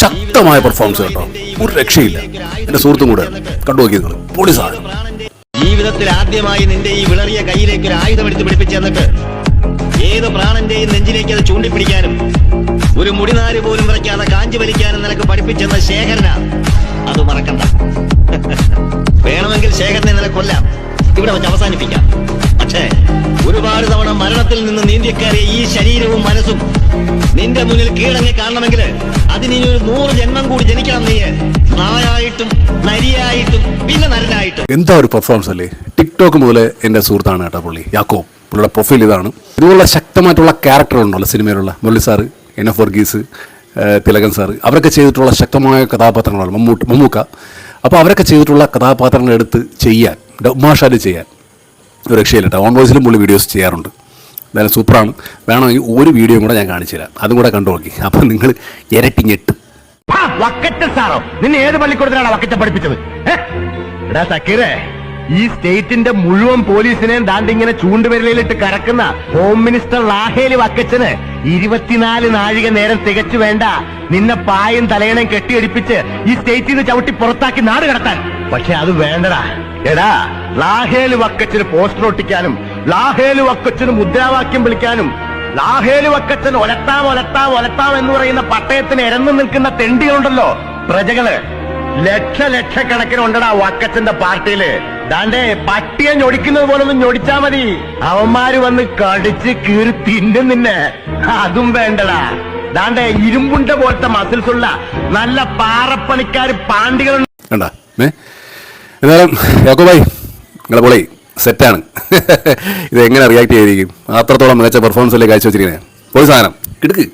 ശക്തമായ പെർഫോമൻസ് കേട്ടോ, ഒരു രക്ഷയില്ല. എന്റെ സുഹൃത്തും കൂടെ കണ്ടു നോക്കിയത് പോലീസാണ്. ജീവിതത്തിൽ ആദ്യമായി നിന്റെ ഈ വിളറിയ കയ്യിലേക്ക് ഒരു ആയുധം എടുത്ത് പിടിപ്പിച്ചു തന്നിട്ട് ഏത് പ്രാണന്റെയും നെഞ്ചിലേക്ക് അത് ചൂണ്ടിപ്പിടിക്കാനും ഒരു മുടിനാര് പോലും വിറയ്ക്കാതെ കാഞ്ചി വലിക്കാനും നിനക്ക് പഠിപ്പിച്ചെന്ന ശേഖരനാ. അത് മറക്കണ്ട. വേണമെങ്കിൽ ശേഖരനെ നിനക്ക് കൊല്ലാം, ഇവിടെ വെച്ച് അവസാനിപ്പിക്കാം. പക്ഷേ ഒരുപാട് തവണ മരണത്തിൽ നിന്ന് നീന്തിക്കയറിയ ഈ ശരീരവും മനസ്സും നിന്റെ മുന്നിൽ കീഴടങ്ങി കാണണമെങ്കിൽ അതിന് 100 ജന്മം കൂടി ജനിക്കണം. നീ നായായിട്ടും നരിയായിട്ടും പിന്നെ നരനായിട്ടും. എന്താ ഒരു പെർഫോമൻസ് അല്ലേ. ടിക്ടോക്ക് മുതലേ എൻ്റെ സുഹൃത്താണ് കേട്ടോ പുള്ളി, യാക്കോബ്. പുള്ളിയുടെ പ്രൊഫൈൽ ഇതാണ്. ഇതുപോലുള്ള ശക്തമായിട്ടുള്ള ക്യാരക്ടറുണ്ടല്ലോ സിനിമയിലുള്ള Murali sir, NF Varghese, Thilakan sir, അവരൊക്കെ ചെയ്തിട്ടുള്ള ശക്തമായ കഥാപാത്രങ്ങളാണ്. മമ്മൂക്ക. അപ്പോൾ അവരൊക്കെ ചെയ്തിട്ടുള്ള കഥാപാത്രങ്ങളെടുത്ത് ചെയ്യാൻ, ഡബ്മാഷാല് ചെയ്യാൻ ഒരു രക്ഷയില്ല കേട്ടോ. ഓൺ വോയിസിലും പുള്ളി വീഡിയോസ് ചെയ്യാറുണ്ട്. എന്തായാലും സൂപ്പറാണ്. വേണമെങ്കിൽ ഒരു വീഡിയോയും കൂടെ ഞാൻ കാണിച്ചു തരാം, അതും കൂടെ കണ്ടു നോക്കി. അപ്പം നിങ്ങൾ ഇരട്ടി ഞെട്ടും. സാറോ, നിന്നെ ഏത് പള്ളിക്കൂടത്തിലാണ് വക്കറ്റ പഠിപ്പിച്ചത്? എടാ സക്കീറേ, ഈ സ്റ്റേറ്റിന്റെ മുഴുവൻ പോലീസിനെയും ദാണ്ടിങ്ങനെ ചൂണ്ടുവിരലിലിട്ട് കറക്കുന്ന ഹോം മിനിസ്റ്റർ റാഹേലി വക്കച്ചന് 24 നാഴിക നേരം തികച്ചു വേണ്ട നിന്നെ പായും തലയണയും കെട്ടിയടിപ്പിച്ച് ഈ സ്റ്റേറ്റിൽ നിന്ന് ചവിട്ടി പുറത്താക്കി നാട് കടത്താൻ. പക്ഷെ അത് വേണ്ടടാ. എടാ, ലാഹേലു വക്കച്ചന് പോസ്റ്റർ ഒട്ടിക്കാനും ലാഹേലു വക്കച്ചന് മുദ്രാവാക്യം വിളിക്കാനും ലാഹേലു വക്കച്ചൻ ഒലത്താം ഒലത്താം ഒലത്താം എന്ന് പറയുന്ന പട്ടയത്തിന് ഇരന്നു നിൽക്കുന്ന തെണ്ടികളുണ്ടല്ലോ, പ്രജകള്. ലക്ഷക്കണക്കിന് ഉണ്ടടാ വക്കച്ചന്റെ പാർട്ടിയില്. ദാണ്ടേ പട്ടിയെ ഞൊടിക്കുന്നത് പോലെ ഒന്ന് ഞൊടിച്ചാ മതി, അവന്മാര് വന്ന് കടിച്ച് കീറി തിന്നും നിന്നെ. അതും വേണ്ടടാ. ദാണ്ടേ ഇരുമ്പുണ്ട പോലത്തെ മസിൽസ് ഉള്ള നല്ല പാറപ്പണിക്കാര് പാണ്ടികളുണ്ട്. എന്നാലും യാക്കോബായി, നിങ്ങളെ പൊളി സെറ്റാണ്. ഇത് എങ്ങനെ റിയാക്ട് ചെയ്തിരിക്കും? അത്രത്തോളം മികച്ച പെർഫോമൻസ് അല്ലേ കാഴ്ച വെച്ചിരിക്കുന്നത്. ഒരു സാധനം കിടക്ക്.